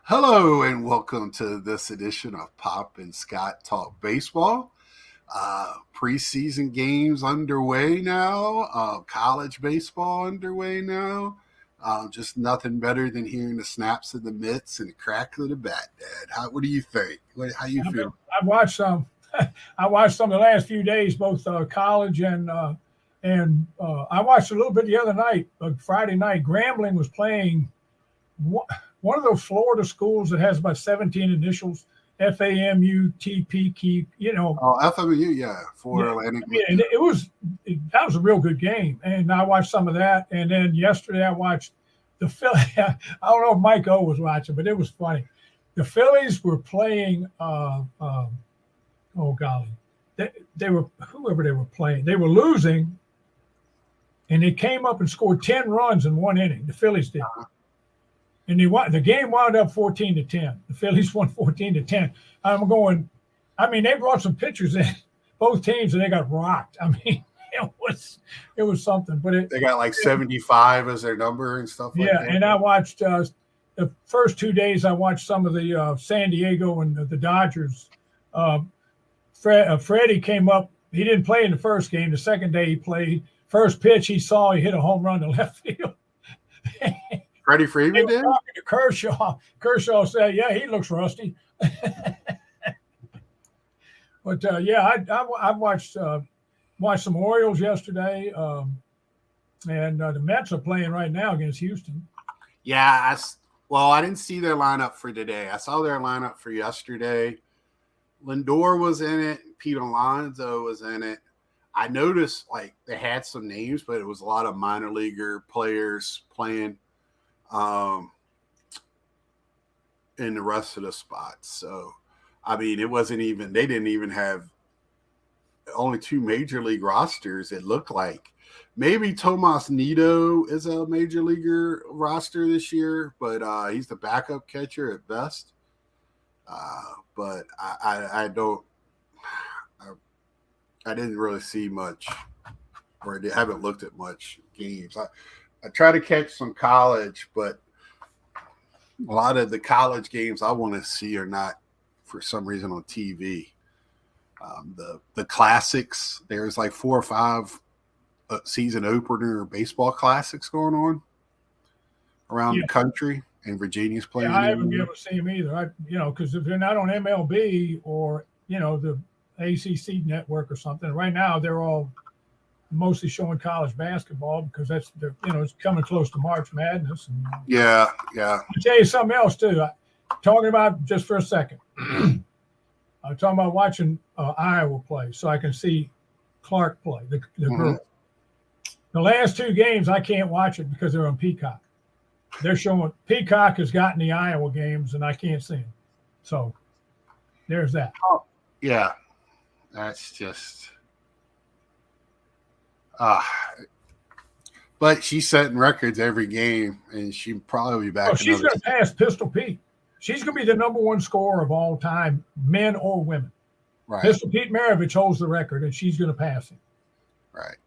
Hello and welcome to this edition of Pop and Scott Talk Baseball. Preseason games underway now. College baseball underway now. Just nothing better than hearing the snaps of the mitts and the crack of the bat, Dad. What do you think? How you feel? I've watched some. I watched some of the last few days, both college and I watched a little bit the other night, Friday night. Grambling was playing one of those Florida schools that has about 17 initials, FAMU, TP, Oh, FMU, yeah, for Atlantic. That was a real good game, and I watched some of that. And then yesterday I watched the Philly. I don't know if Mike O was watching, but it was funny. The Phillies were playing. Oh golly, they were whoever they were playing. They were losing, and they came up and scored 10 runs in one inning. The Phillies did. And the game wound up 14-10. The Phillies won 14-10. I'm going. I mean, they brought some pitchers in, both teams, and they got rocked. I mean, it was something. But they got like 75 as their number and stuff like that. Yeah, and I watched the first 2 days. I watched some of the San Diego and the Dodgers. Freddie came up. He didn't play in the first game. The second day he played. First pitch he saw, he hit a home run to left field. Freddie Freeman did? Talking to Kershaw. Kershaw said, "Yeah, he looks rusty." But I've watched some Orioles yesterday, and the Mets are playing right now against Houston. Yeah, I didn't see their lineup for today. I saw their lineup for yesterday. Lindor was in it. Pete Alonso was in it. I noticed they had some names, but it was a lot of minor leaguer players playing in the rest of the spots. So, I mean, they didn't even have only 2 major league rosters. It looked like maybe Tomas Nido is a major leaguer roster this year, but he's the backup catcher at best. But I didn't really see much, or I haven't looked at much games. I try to catch some college, but a lot of the college games I want to see are not, for some reason, on TV. The classics, there's like 4 or 5 season opener baseball classics going on around the country, and Virginia's playing. Yeah, I haven't been able to see them either. Because if they're not on MLB or the ACC network or something, right now they're all mostly showing college basketball because it's coming close to March Madness. And, yeah. I'll tell you something else too. Talking about just for a second. I'm talking about watching Iowa play, so I can see Clark play the girl. The last 2 games I can't watch it because they're on Peacock. They're showing Peacock has gotten the Iowa games, and I can't see them. So there's that. Oh, yeah, that's just. But she's setting records every game, and she'll probably be back. Oh, she's going to pass Pistol Pete. She's going to be the number 1 scorer of all time, men or women. Right. Pistol Pete Maravich holds the record, and she's going to pass him. Right.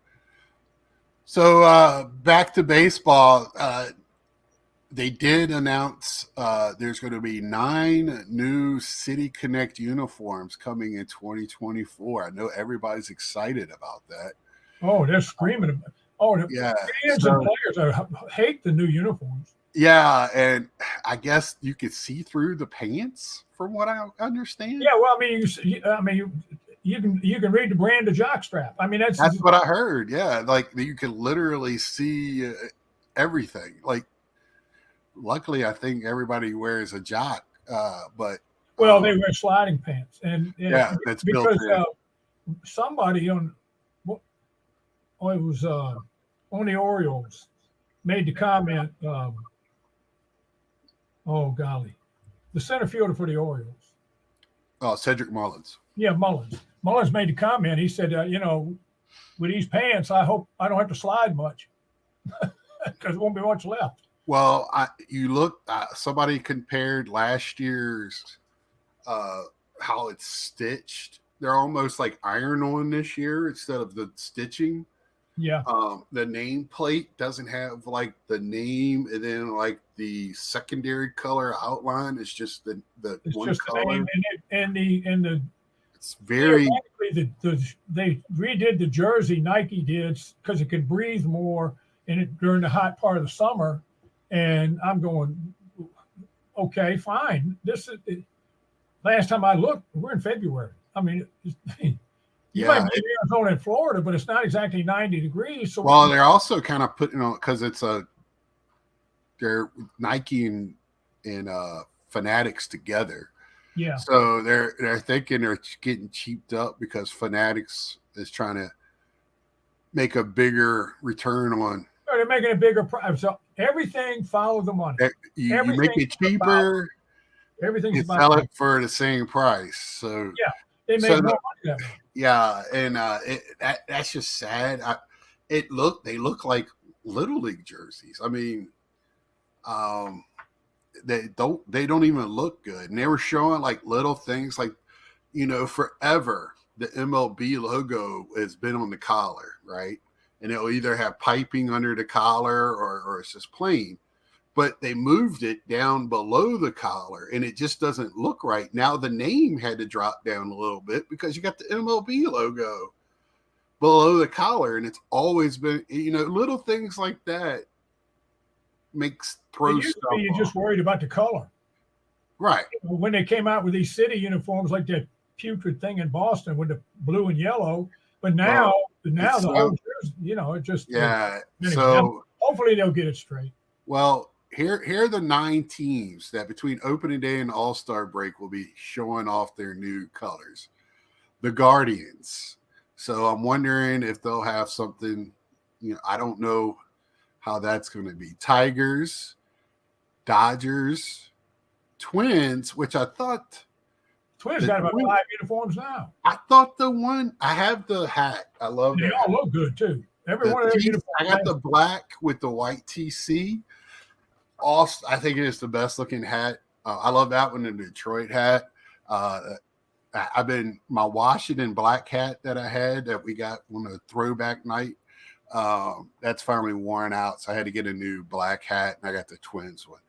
So back to baseball. They did announce there's going to be 9 new City Connect uniforms coming in 2024. I know everybody's excited about that. Oh, they're screaming. Fans and players hate the new uniforms. Yeah, and I guess you could see through the pants, from what I understand. Yeah, well, you can read the brand of jockstrap. I mean, that's what I heard. Yeah, like you can literally see everything. Like, luckily, I think everybody wears a jock, but they wear sliding pants, and that's because built in. Somebody it was on the Orioles made the comment. Oh golly, the center fielder for the Orioles. Oh, Cedric Mullins. Yeah, Mullins. Mullins made the comment. He said, with these pants, I hope I don't have to slide much because there won't be much left. Well, somebody compared last year's how it's stitched. They're almost like iron-on this year instead of the stitching. Yeah. The nameplate doesn't have like the name, and then like the secondary color outline is just the It's one just the name color. and the It's very theoretically they redid the jersey Nike did because it could breathe more in it during the hot part of the summer. And I'm going, okay, fine. This is last time I looked, we're in February. I mean, you might yeah. be in Arizona and Florida, but it's not exactly 90 degrees. So Well, they're also kind of putting on because they're Nike and Fanatics together. yeah, So they're thinking they're getting cheaped up because Fanatics is trying to make a bigger return on. they're making a bigger price. So everything follow the money. You make it cheaper Everything's and about sell money. it for the same price. So Yeah, they make so more money that way. yeah, and that's just sad. They look like little league jerseys. I mean, um, they don't even look good, and they were showing like little things like, forever the MLB logo has been on the collar, right? And it'll either have piping under the collar or it's just plain. But they moved it down below the collar and it just doesn't look right. Now the name had to drop down a little bit because you got the MLB logo below the collar, and it's always been, little things like that throw stuff You're just worried about the color. right. When they came out with these city uniforms like that putrid thing in Boston with the blue and yellow, but now the whole jersey, it just Yeah. anyway, So hopefully they'll get it straight. well, here are the 9 teams that between opening day and All-Star break will be showing off their new colors. The Guardians. So I'm wondering if they'll have something, I don't know how that's going to be. Tigers, Dodgers, Twins, which I thought Twins got about 5 uniforms now. I have the hat. I love They that. all look good too. Every one of their uniforms. I got the black with the white TC. Also, I think it is the best looking hat. I love that one, the Detroit hat. My Washington black hat that I had that we got on a throwback night. That's finally worn out, so I had to get a new black hat, and I got the Twins one.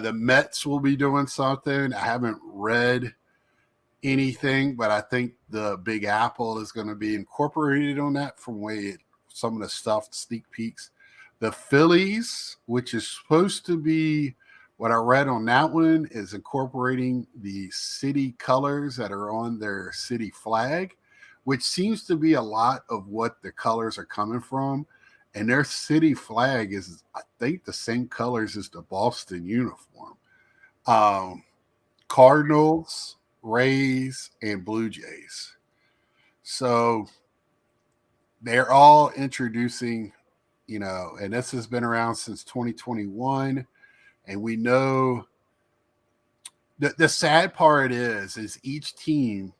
The Mets will be doing something. I haven't read anything, but I think the Big Apple is going to be incorporated on that from some of the stuff, sneak peeks. The Phillies, which is supposed to be what I read on that one, is incorporating the city colors that are on their city flag, which seems to be a lot of what the colors are coming from. And their city flag is, I think, the same colors as the Boston uniform. Cardinals, Rays, and Blue Jays. So they're all introducing, and this has been around since 2021. And we know that the sad part is each team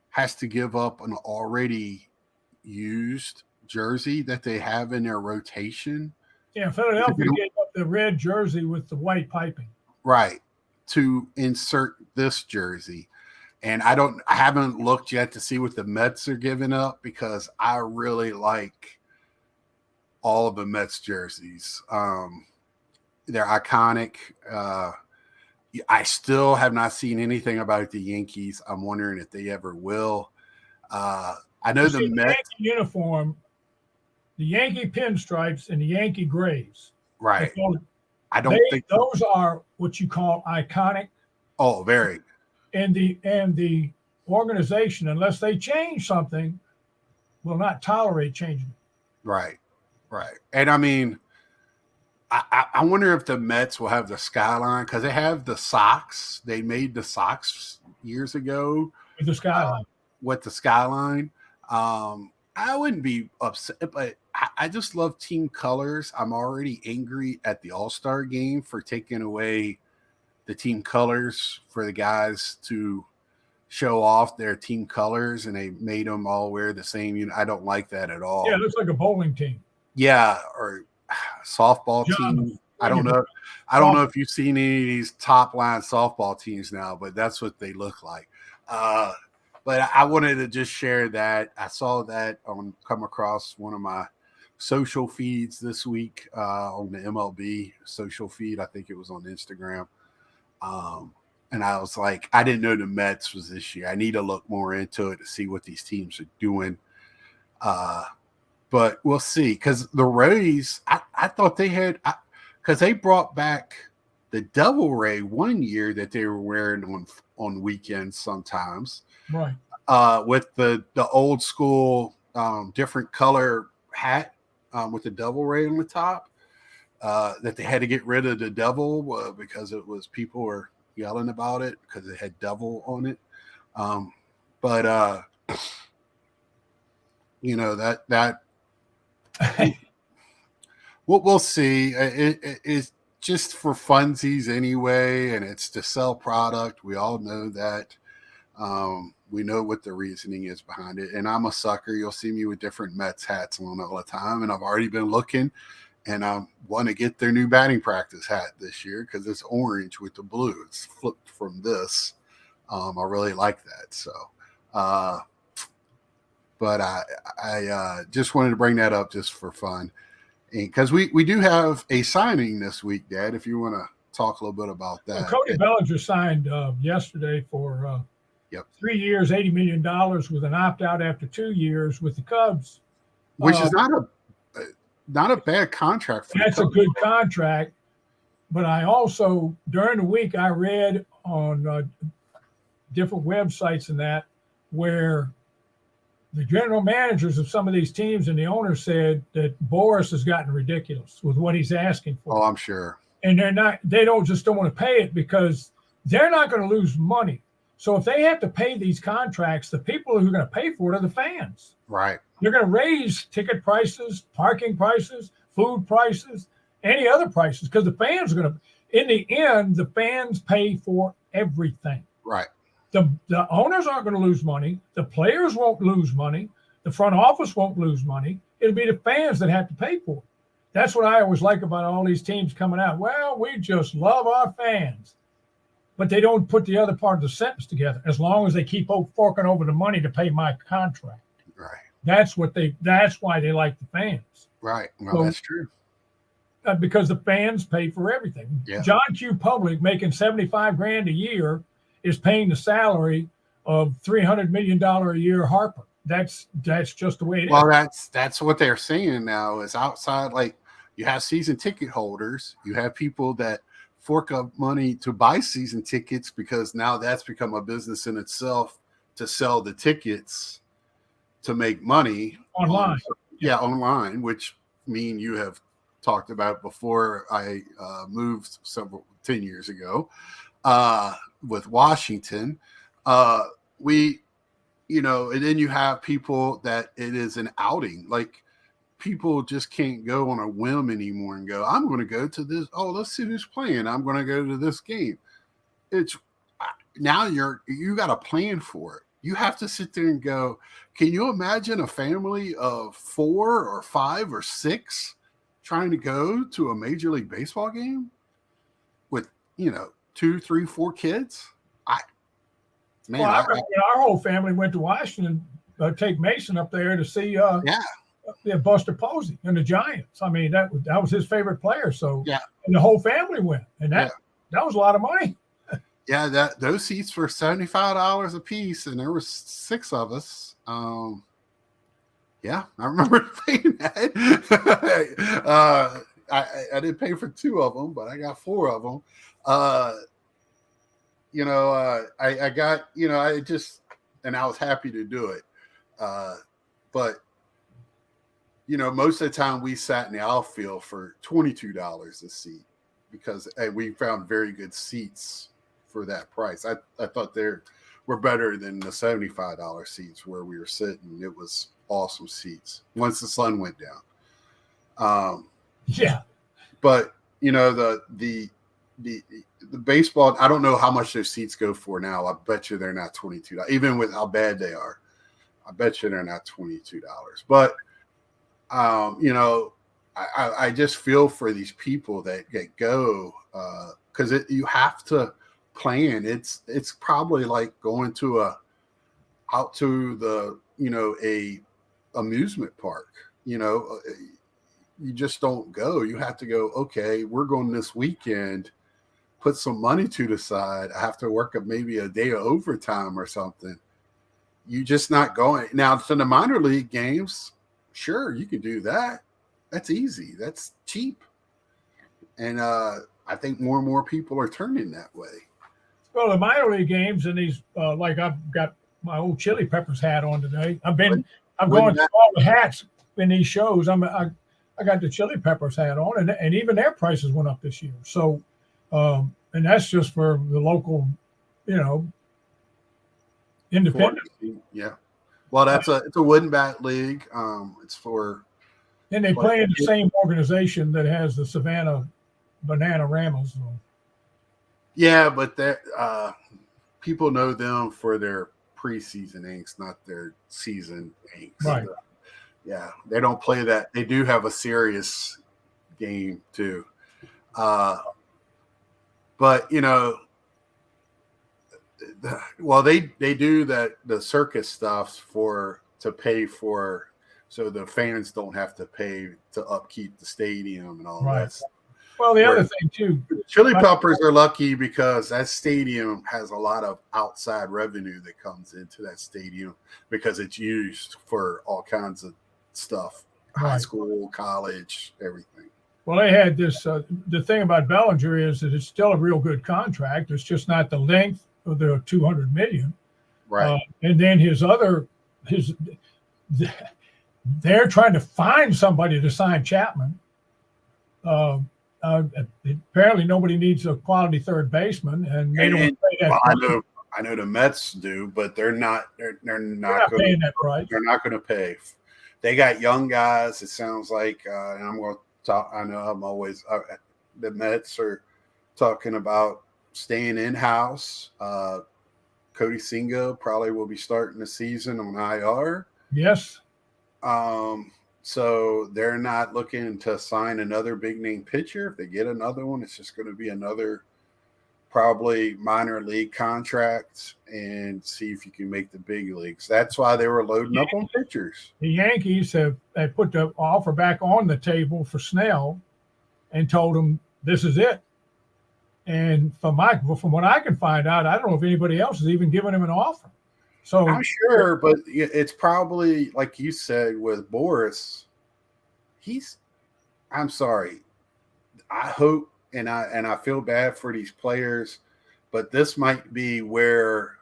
has to give up an already used jersey that they have in their rotation. Yeah, Philadelphia gave up the red jersey with the white piping. Right. To insert this jersey. And I haven't looked yet to see what the Mets are giving up because I really like all of the Mets jerseys. They're iconic. I still have not seen anything about the Yankees. I'm wondering if they ever will. I know the Mets Yankee uniform, the Yankee pinstripes and the Yankee grays. Right. I don't think those are what you call iconic. Oh, very. And the organization, unless they change something, will not tolerate changing it. Right. And I mean, I wonder if the Mets will have the skyline because they have the socks. They made the socks years ago with the skyline. I wouldn't be upset, but I just love team colors. I'm already angry at the All-Star game for taking away the team colors for the guys to show off their team colors, and they made them all wear the same. I don't like that at all. Yeah, it looks like a bowling team. Yeah, or softball team. I don't know. I don't know if you've seen any of these top line softball teams now, but that's what they look like. but I wanted to just share that. I saw that come across one of my social feeds this week on the MLB social feed. I think it was on Instagram. And I was like, I didn't know the Mets was this year. I need to look more into it to see what these teams are doing. But we'll see. Because the Rays, I thought they had, because they brought back the Devil Ray one year that they were wearing on weekends sometimes. Right. With the old school different color hat with the Devil Ray on the top. That they had to get rid of the devil because it was people were yelling about it because it had devil on it. But you know that we'll see. It's just for funsies anyway, and it's to sell product. We all know that. We know what the reasoning is behind it. And I'm a sucker. You'll see me with different Mets hats on all the time, and I've already been looking. And I want to get their new batting practice hat this year because it's orange with the blue. It's flipped from this. I really like that. So, but I just wanted to bring that up just for fun. Because we do have a signing this week, Dad, if you want to talk a little bit about that. Well, Cody Bellinger signed yesterday for 3 years, $80 million with an opt-out after 2 years with the Cubs. Which is not a bad contract for that's a good contract, but I also during the week I read on different websites and that where the general managers of some of these teams and the owners said that Boris has gotten ridiculous with what he's asking for. Oh, I'm sure. And they don't want to pay it because they're not going to lose money. So if they have to pay these contracts, the people who are going to pay for it are the fans. Right. They're going to raise ticket prices, parking prices, food prices, any other prices, because the fans are going to, in the end, the fans pay for everything. Right. The owners aren't going to lose money. The players won't lose money. The front office won't lose money. It'll be the fans that have to pay for it. That's what I always like about all these teams coming out. Well, we just love our fans. But they don't put the other part of the sentence together as long as they keep forking over the money to pay my contract. Right. That's why they like the fans. Right. Well, that's true. Because the fans pay for everything. Yeah. John Q. Public making $75,000 a year is paying the salary of $300 million a year Harper. That's just the way it is. Well, that's what they're saying now is outside, like you have season ticket holders, you have people that fork up money to buy season tickets because now that's become a business in itself to sell the tickets to make money online. Online, which you have talked about before I moved 10 years ago with Washington. And then you have people that it is an outing. Like people just can't go on a whim anymore and go, I'm going to go to this. Oh, let's see who's playing. I'm going to go to this game. It's now you got a plan for it. You have to sit there and go, can you imagine a family of 4 or 5 or 6 trying to go to a Major League Baseball game with, 2, 3, 4 kids? Our whole family went to Washington, take Mason up there to see Buster Posey and the Giants. I mean, that was his favorite player. So and the whole family went, and that was a lot of money. Yeah, those seats were $75 a piece, and there were 6 of us. I remember paying that. I didn't pay for 2 of them, but I got 4 of them. I got, and I was happy to do it. But most of the time we sat in the outfield for $22 a seat because we found very good seats for that price. I thought they were better than the $75 seats where we were sitting. It was awesome seats once the sun went down. But the baseball, I don't know how much those seats go for now. I bet you they're not $22, even with how bad they are. I bet you they're not $22. But I just feel for these people that go because you have to plan. It's probably like going to out to the, a amusement park. You just don't go. You have to go, okay, we're going this weekend, put some money to the side. I have to work up maybe a day of overtime or something. You just not going. Now, to the minor league games, sure, you can do that. That's easy. That's cheap. And I think more and more people are turning that way. Well, the minor league games and these, like I've got my old Chili Peppers hat on today. I'm going through all the hats in these shows. I got the Chili Peppers hat on, and even their prices went up this year. So, and that's just for the local, independent. Yeah. Well, it's a wooden bat league. It's for. And they play in the same organization that has the Savannah Bananaramas. So. Yeah, but people know them for their preseason inks, not their season inks. Right. Yeah, they don't play that. They do have a serious game too. But they do that, the circus stuff to pay for, so the fans don't have to pay to upkeep the stadium and all that stuff. Well, the other thing too, Chili Peppers are lucky because that stadium has a lot of outside revenue that comes into that stadium because it's used for all kinds of stuff, high school, college, everything. Well, they had this. The thing about Bellinger is that it's still a real good contract. It's just not the length of the $200 million, right? And then they're trying to find somebody to sign Chapman. Apparently nobody needs a quality third baseman, and they don't pay that. Well, I know the Mets do, but they're not not paying that price. They're not going to pay. They got young guys. It sounds like, and I'm going to talk. I know I'm always the Mets are talking about staying in house. Cody Senga probably will be starting the season on IR. Yes. So they're not looking to sign another big name pitcher. If they get another one, it's just going to be another probably minor league contract and see if you can make the big leagues. That's why they were loading up on pitchers. The Yankees have put the offer back on the table for Snell and told him this is it. And from what I can find out, I don't know if anybody else has even given him an offer. So I'm sure, but it's probably like you said with Boris. I'm sorry. I hope and I feel bad for these players, but this might be where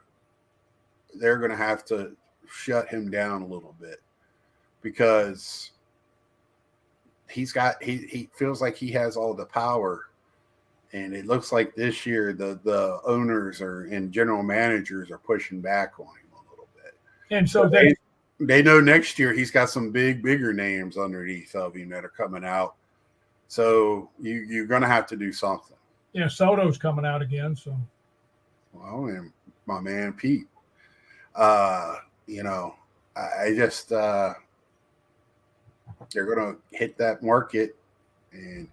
they're going to have to shut him down a little bit because he feels like he has all the power. And it looks like this year the owners and general managers are pushing back on him a little bit. And so they know next year he's got some bigger names underneath of him that are coming out. So you're going to have to do something. Yeah, Soto's coming out again. So, well, and my man Pete, I just they're going to hit that market, and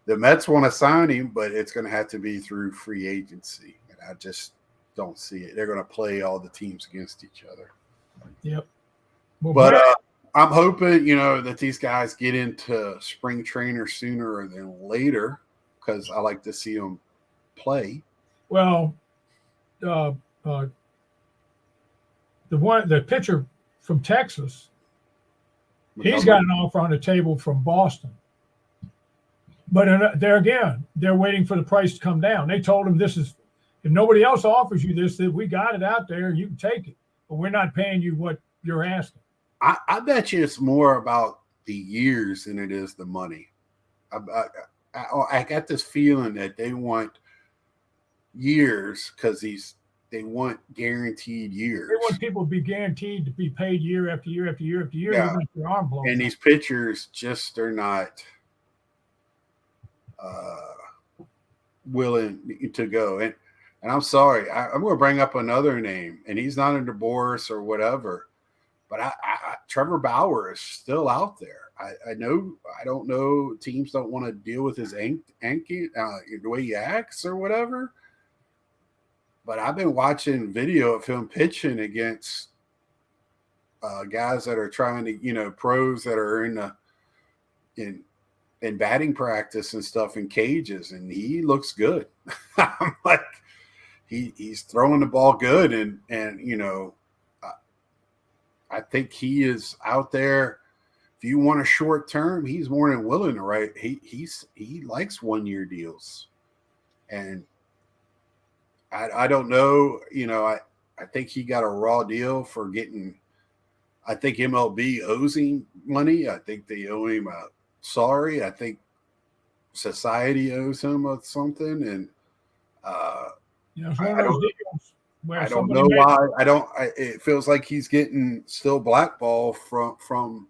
the Mets want to sign him, but it's going to have to be through free agency, and I just don't see it. They're going to play all the teams against each other. Yep. Well, but I'm hoping, that these guys get into spring trainer sooner than later because I like to see them play. Well, the pitcher from Texas, he's got an offer on the table from Boston. But they're waiting for the price to come down. They told him if nobody else offers you this, that we got it out there, you can take it. But we're not paying you what you're asking. I bet you it's more about the years than it is the money. I got this feeling that they want years because they want guaranteed years. They want people to be guaranteed to be paid year after year after year after year. Yeah. Even if their arm blows and out. These pitchers just are not willing to go. And I'm sorry, I'm going to bring up another name, and he's not under Boris or whatever. But Trevor Bauer is still out there. I don't know. Teams don't want to deal with his the way he acts or whatever. But I've been watching video of him pitching against guys that are trying to, pros that are in batting practice and stuff in cages, and he looks good. I'm like, he's throwing the ball good, and I think he is out there. If you want a short term, he's more than willing to write. He likes 1-year deals, and I don't know. I think he got a raw deal for getting. I think MLB owes him money. I think they owe him a sorry. I think society owes him something, and it's one of those deals where I don't know why. It feels like he's getting still blackballed from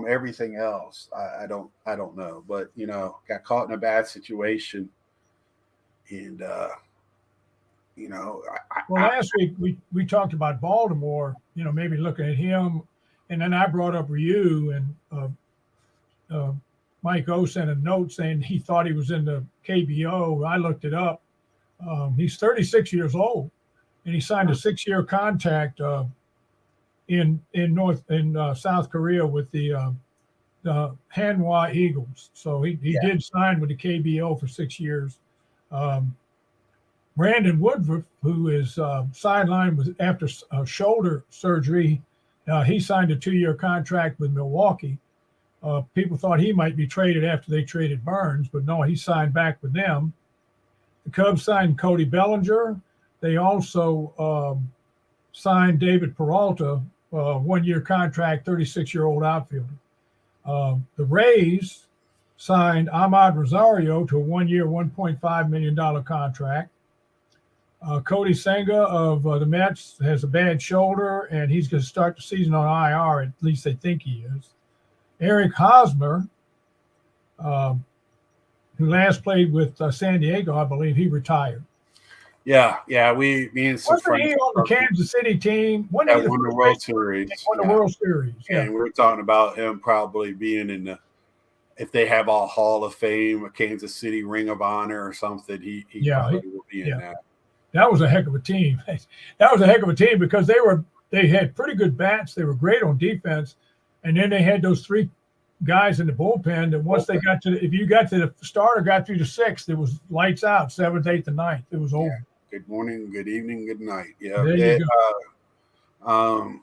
everything else. I don't know, but got caught in a bad situation, and last week we talked about Baltimore, maybe looking at him, and then I brought up Ryu, and Mike O sent a note saying he thought he was in the KBO. I looked it up. He's 36 years old, and he signed a 6-year contract in South Korea with the Hanwha Eagles. So he did sign with the KBO for 6 years. Brandon Woodruff, who is sidelined after shoulder surgery, he signed a 2-year contract with Milwaukee. People thought he might be traded after they traded Burns, but no, he signed back with them. The Cubs signed Cody Bellinger. They also signed David Peralta, 1-year contract, 36-year-old outfielder. The Rays signed Ahmad Rosario to a 1-year, $1.5 million contract. Cody Senga of the Mets has a bad shoulder, and he's going to start the season on IR. At least they think he is. Eric Hosmer, who last played with San Diego, I believe, he retired. Yeah, me and some friends. Wasn't he on the Kansas City team? Won the World Series. Won the World Series. Yeah. And we were talking about him probably being if they have a Hall of Fame, a Kansas City Ring of Honor or something, he probably will be in that. That was a heck of a team. That was a heck of a team because they had pretty good bats. They were great on defense. And then they had those 3 guys in the bullpen that once they got if you got to the starter, got through the 6th, it was lights out, 7th, 8th, and 9th. It was over. Good morning, good evening, good night. Yeah. There you go.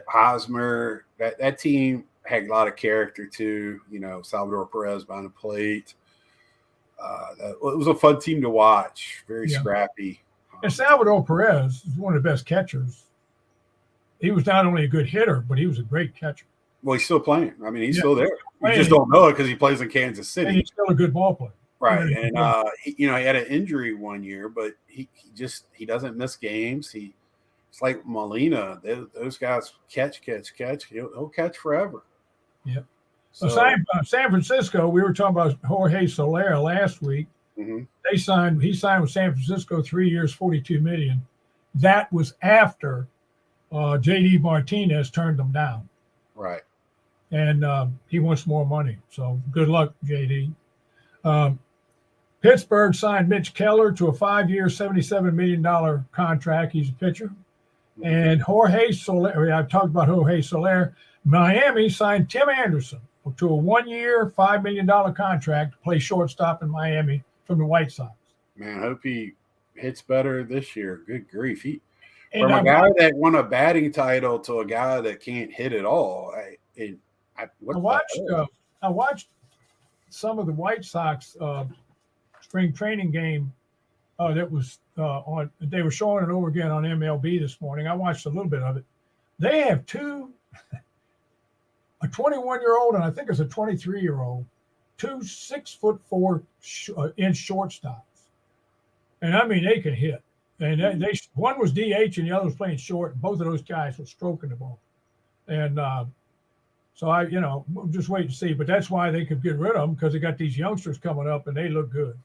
Hosmer, that team had a lot of character too. Salvador Perez behind the plate. It was a fun team to watch. Very scrappy. And Salvador Perez is one of the best catchers. He was not only a good hitter, but he was a great catcher. Well, he's still playing. I mean, he's still there. You just don't know it because he plays in Kansas City. And he's still a good ball player. Right. And, he had an injury 1 year, but he doesn't miss games. It's like Molina. Those guys catch. He'll catch forever. Yeah. So San Francisco, we were talking about Jorge Soler last week. Mm-hmm. He signed with San Francisco 3 years, $42 million. That was after JD Martinez turned them down. Right. And he wants more money. So good luck, JD. Pittsburgh signed Mitch Keller to a 5-year, $77 million contract. He's a pitcher. Mm-hmm. And Jorge Soler, I've talked about Jorge Soler. Miami signed Tim Anderson to a 1-year, $5 million contract to play shortstop in Miami from the White Sox. Man, I hope he hits better this year. Good grief. From a guy that won a batting title to a guy that can't hit at all. I watched some of the White Sox spring training game that was on. They were showing it over again on MLB this morning. I watched a little bit of it. They have a 21-year-old and I think it's a 23-year-old, 2 6'4" inch shortstops, and I mean they can hit. And they one was DH and the other was playing short. And both of those guys were stroking the ball, and so we'll just wait and see. But that's why they could get rid of them because they got these youngsters coming up and they look good.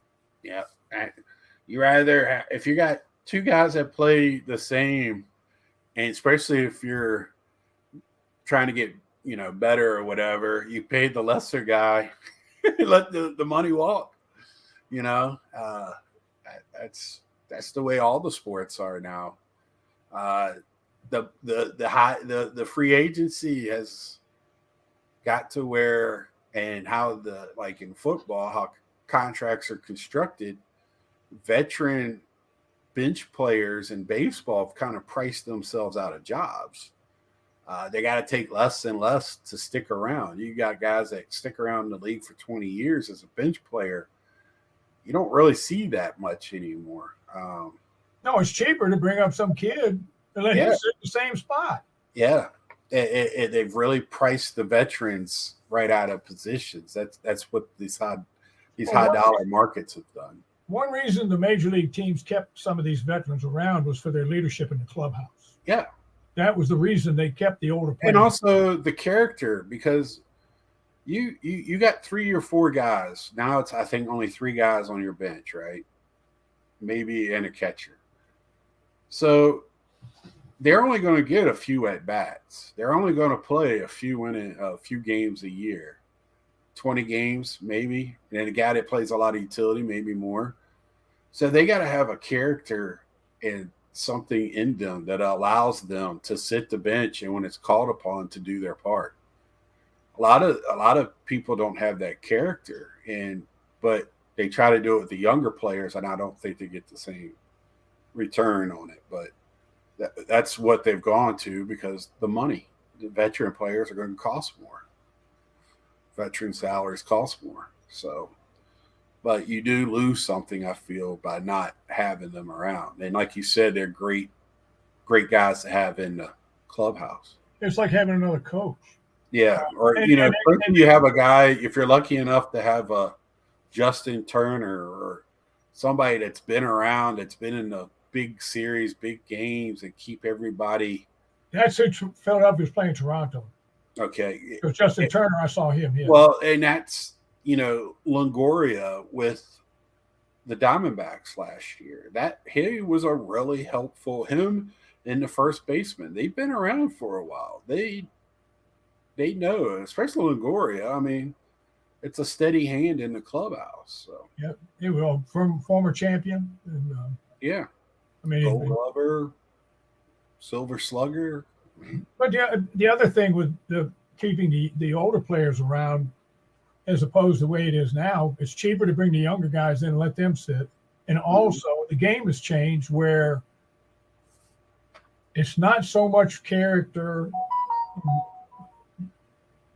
Yeah, you rather if you got 2 guys that play the same, and especially if you're trying to get better or whatever, you pay the lesser guy, let the money walk. That's the way all the sports are now. the free agency has got to where, and how like in football, how contracts are constructed, veteran bench players in baseball have kind of priced themselves out of jobs. They got to take less and less to stick around. You got guys that stick around in the league for 20 years as a bench player. You don't really see that much anymore. No, it's cheaper to bring up some kid and let him sit in the same spot. Yeah. They've really priced the veterans right out of positions. That's what these high dollar markets have done. One reason the major league teams kept some of these veterans around was for their leadership in the clubhouse. Yeah. That was the reason they kept the older players. And also the character, because you got 3 or 4 guys. Now it's, I think, only 3 guys on your bench, right? Maybe, and a catcher. So they're only going to get a few at bats. They're only going to play a few games a year, 20 games maybe, and then a guy that plays a lot of utility, maybe more. So they got to have a character and something in them that allows them to sit the bench and when it's called upon to do their part. A lot of people don't have that character, but they try to do it with the younger players, and I don't think they get the same return on it. But that's what they've gone to, because the veteran players are going to cost more. Veteran salaries cost more. So, but you do lose something, I feel, by not having them around. And like you said, they're great guys to have in the clubhouse. It's like having another coach. Yeah. Or, you have a guy, if you're lucky enough to have a Justin Turner or somebody that's been around, that's been in the big series, big games, and keep everybody. That's who Philadelphia's playing Toronto. Okay. It was Justin Turner. I saw him. Yeah. Well, and that's, Longoria with the Diamondbacks last year. That he was a really helpful, him and the first baseman. They've been around for a while. They know, especially Longoria. I mean, it's a steady hand in the clubhouse. So yeah, he was from former champion. And, yeah, I mean, Gold Glover, Silver Slugger. But the other thing with keeping the older players around, as opposed to the way it is now, it's cheaper to bring the younger guys in and let them sit. And also, the game has changed where it's not so much character,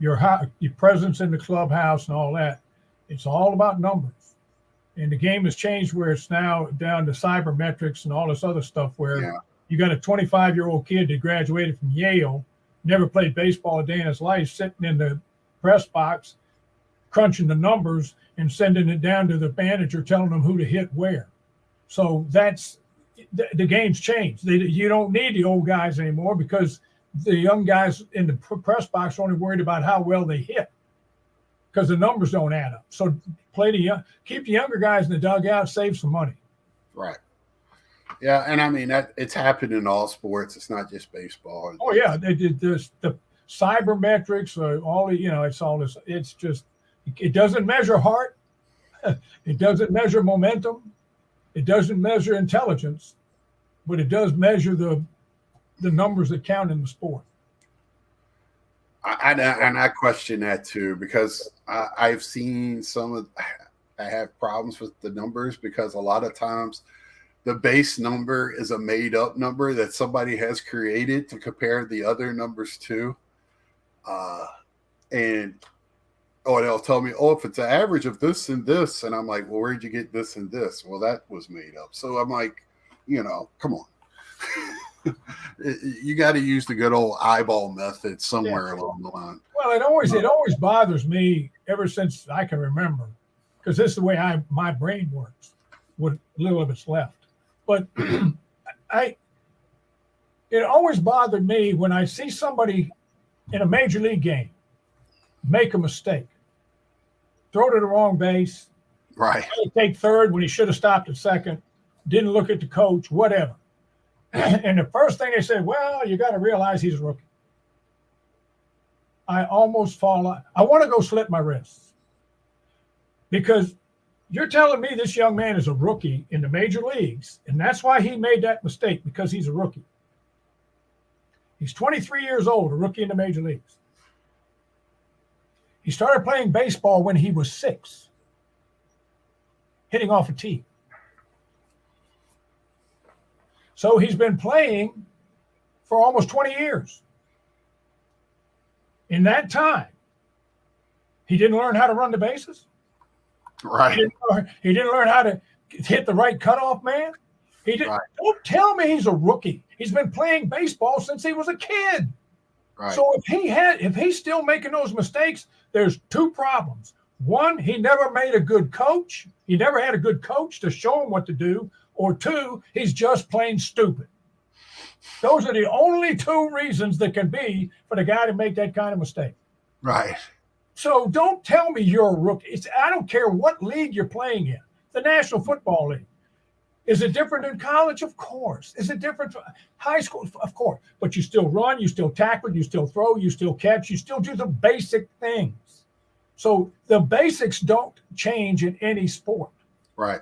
your presence in the clubhouse and all that. It's all about numbers. And the game has changed where it's now down to cybermetrics and all this other stuff where you got a 25-year-old kid that graduated from Yale, never played baseball a day in his life, sitting in the press box, crunching the numbers and sending it down to the manager, telling them who to hit where. So that's the game's changed. You don't need the old guys anymore, because the young guys in the press box are only worried about how well they hit, because the numbers don't add up. So keep the younger guys in the dugout, save some money. Right. Yeah, and I mean it's happened in all sports. It's not just baseball. Oh yeah, they did this. The cybermetrics, it's all this. It's just, it doesn't measure heart. It doesn't measure momentum. It doesn't measure intelligence, but it does measure the numbers that count in the sport. I question that too, because I've seen I have problems with the numbers, because a lot of times the base number is a made up number that somebody has created to compare the other numbers to. And they'll tell me, if it's an average of this and this. And I'm like, well, where'd you get this and this? Well, that was made up. So I'm like, come on. You got to use the good old eyeball method somewhere along the line. Well, it always bothers me ever since I can remember, because this is the way my brain works, with little of it's left. But it always bothered me when I see somebody in a major league game make a mistake, throw to the wrong base, right? Take third when he should have stopped at second, didn't look at the coach, whatever. And the first thing they said, well, you got to realize he's a rookie. I almost fall out. I want to go slit my wrists, because you're telling me this young man is a rookie in the major leagues, and that's why he made that mistake, because he's a rookie. He's 23 years old, a rookie in the major leagues. He started playing baseball when he was 6, hitting off a tee. So he's been playing for almost 20 years. In that time, he didn't learn how to run the bases. Right. He didn't learn how to hit the right cutoff man. He didn't. Right. Don't tell me he's a rookie. He's been playing baseball since he was a kid. Right. So if he's still making those mistakes, there's 2 problems. One, he never made a good coach. He never had a good coach to show him what to do. Or 2, he's just plain stupid. Those are the only 2 reasons that can be for the guy to make that kind of mistake. Right. So don't tell me you're a rookie. I don't care what league you're playing in. The National Football League. Is it different than college? Of course. Is it different from high school? Of course. But you still run, you still tackle, you still throw, you still catch, you still do the basic things. So the basics don't change in any sport. Right.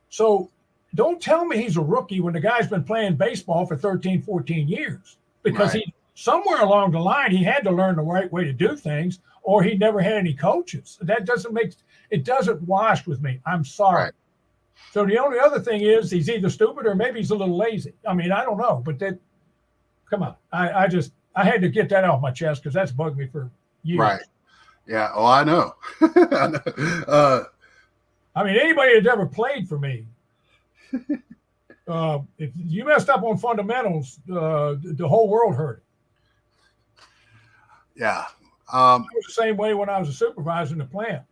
So don't tell me he's a rookie when the guy's been playing baseball for 13, 14 years. Because right. Somewhere along the line, he had to learn the right way to do things, or he never had any coaches. That doesn't wash with me. I'm sorry. Right. So the only other thing is he's either stupid or maybe he's a little lazy. I mean, I don't know, but come on. I had to get that off my chest because that's bugged me for years. Right. Yeah. Oh, I know. I know. I mean, anybody that's ever played for me, if you messed up on fundamentals, the whole world heard it. Yeah. It was the same way when I was a supervisor in the plant.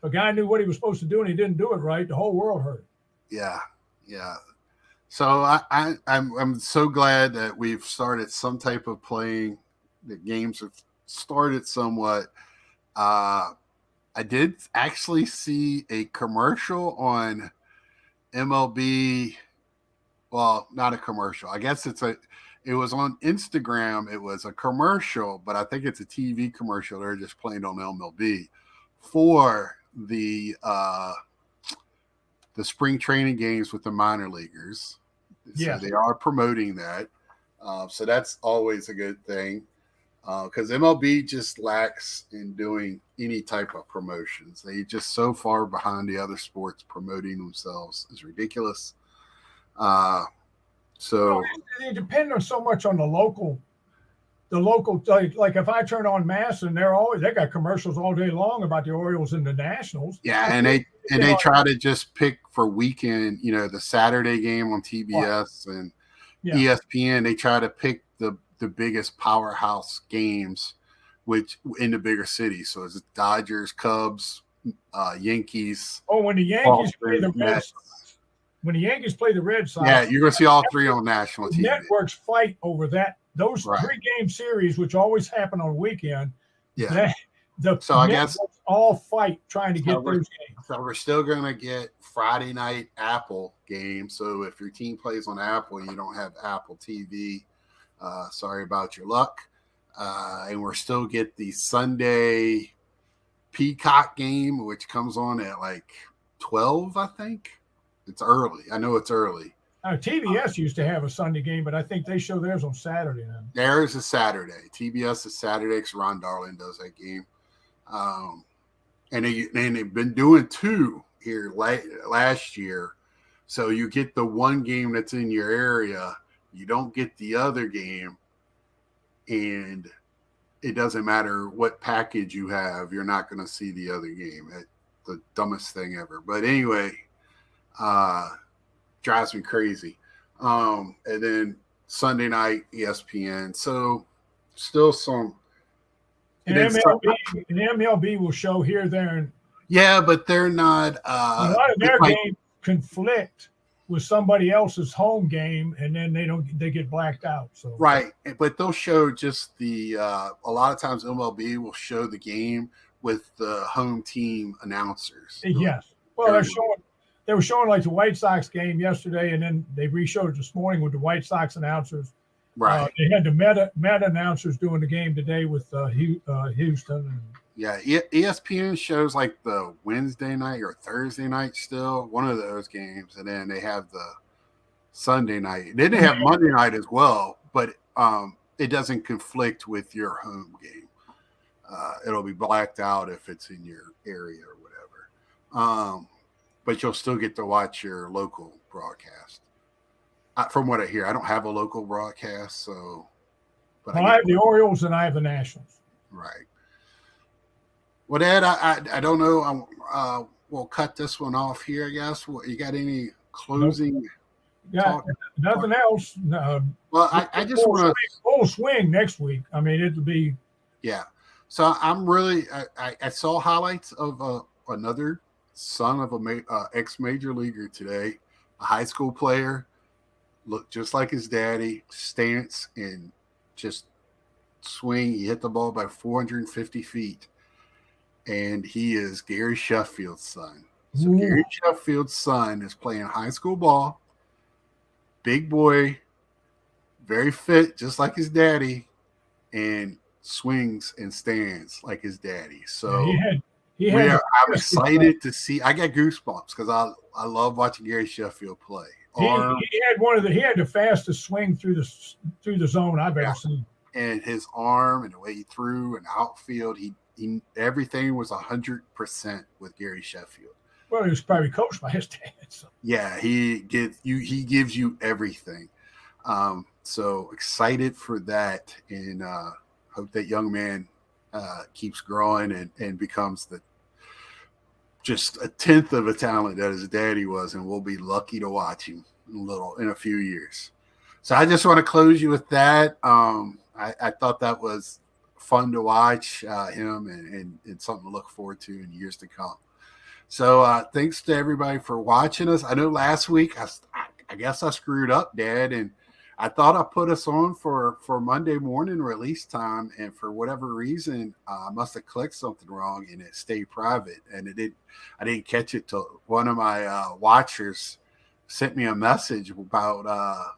A guy knew what he was supposed to do and he didn't do it right. The whole world heard it. Yeah. Yeah. So I'm so glad that we've started some type of playing. The games have started somewhat. I did actually see a commercial on MLB. Well, not a commercial. I guess it was on Instagram. It was a commercial, but I think it's a TV commercial. They're just playing on MLB for the spring training games with the minor leaguers. Yeah. So they are promoting that. So that's always a good thing because MLB just lacks in doing any type of promotions. They just so far behind the other sports promoting themselves is ridiculous. So it depends on so much on the local, like if I turn on Mass and they got commercials all day long about the Orioles and the Nationals. Yeah, and they try to just pick for weekend, the Saturday game on TBS and ESPN. They try to pick the biggest powerhouse games, which in the bigger cities. So it's Dodgers, Cubs, Yankees. Oh, when the Yankees play the Red Sox. When the Yankees play the Red Sox. Yeah, you're going to see all 3 on national TV. Networks fight over that. Those 3-game series, which always happen on a weekend. Yeah. So I guess all fight trying to get those games. So we're still going to get Friday night Apple games. So if your team plays on Apple and you don't have Apple TV, sorry about your luck. And we're still get the Sunday Peacock game, which comes on at like 12, I think. It's early. I know it's early. TBS used to have a Sunday game, but I think they show theirs on Saturday now. Theirs is Saturday. TBS is Saturday because Ron Darling does that game. And they've been doing 2 here last year. So you get the one game that's in your area. You don't get the other game. And it doesn't matter what package you have. You're not going to see the other game. It's the dumbest thing ever. But anyway, drives me crazy. And then Sunday night ESPN. So still some. And MLB will show here, there, and yeah, but they're not. A lot of their games conflict with somebody else's home game, and then they get blacked out. So right, but they'll show just the. A lot of times MLB will show the game with the home team announcers. Yes, well, they were showing like the White Sox game yesterday, and then they re-showed it this morning with the White Sox announcers. Right. They had the Met announcers doing the game today with Houston. Yeah, ESPN shows like the Wednesday night or Thursday night still, one of those games, and then they have the Sunday night. Then they have Monday night as well, but it doesn't conflict with your home game. It'll be blacked out if it's in your area or whatever. But you'll still get to watch your local broadcast. From what I hear, I don't have a local broadcast, so. But I have the Orioles and I have the Nationals. Right. Well, Ed, I don't know. We'll cut this one off here, I guess. You got any closing? Yeah, nothing else. No. Well, I just want to full swing next week. I mean, it'll be. Yeah. So I'm really. I saw highlights of another son of a ex-major leaguer today, a high school player, looked just like his daddy, stance and just swing. He hit the ball by 450 feet. And he is Gary Sheffield's son. So Gary Sheffield's son is playing high school ball. Big boy, very fit, just like his daddy, and swings and stands like his daddy. So I'm excited to see. I got goosebumps because I love watching Gary Sheffield play. He had the fastest swing through the zone I've ever seen. And his arm and the way he threw and outfield, everything was 100% with Gary Sheffield. Well, he was probably coached by his dad. So. Yeah, he gives you everything. So excited for that, and hope that young man keeps growing and becomes just a tenth of a talent that his daddy was, and we'll be lucky to watch him in a few years. So I just want to close you with that. I thought that was fun to watch him and something to look forward to in years to come. So thanks to everybody for watching us. I know last week I guess I screwed up, Dad, and I thought I put us on for Monday morning release time, and for whatever reason I must have clicked something wrong and it stayed private, and I didn't catch it till one of my watchers sent me a message about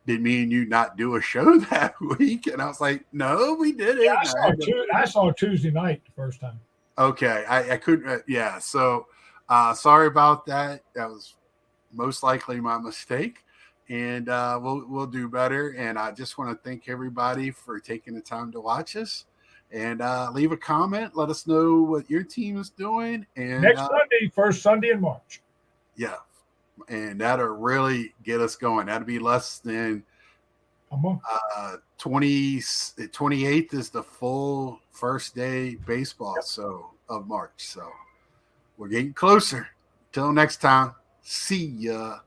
did me and you not do a show that week? And I was like, no, we didn't. Yeah, I saw Tuesday night the first time. Okay. I couldn't. Yeah. So sorry about that. That was most likely my mistake. And we'll do better. And I just want to thank everybody for taking the time to watch us. And leave a comment. Let us know what your team is doing. And next Sunday, first Sunday in March. Yeah. And that'll really get us going. That'll be less than 28th is the full first day baseball of March. So we're getting closer. Till next time. See ya.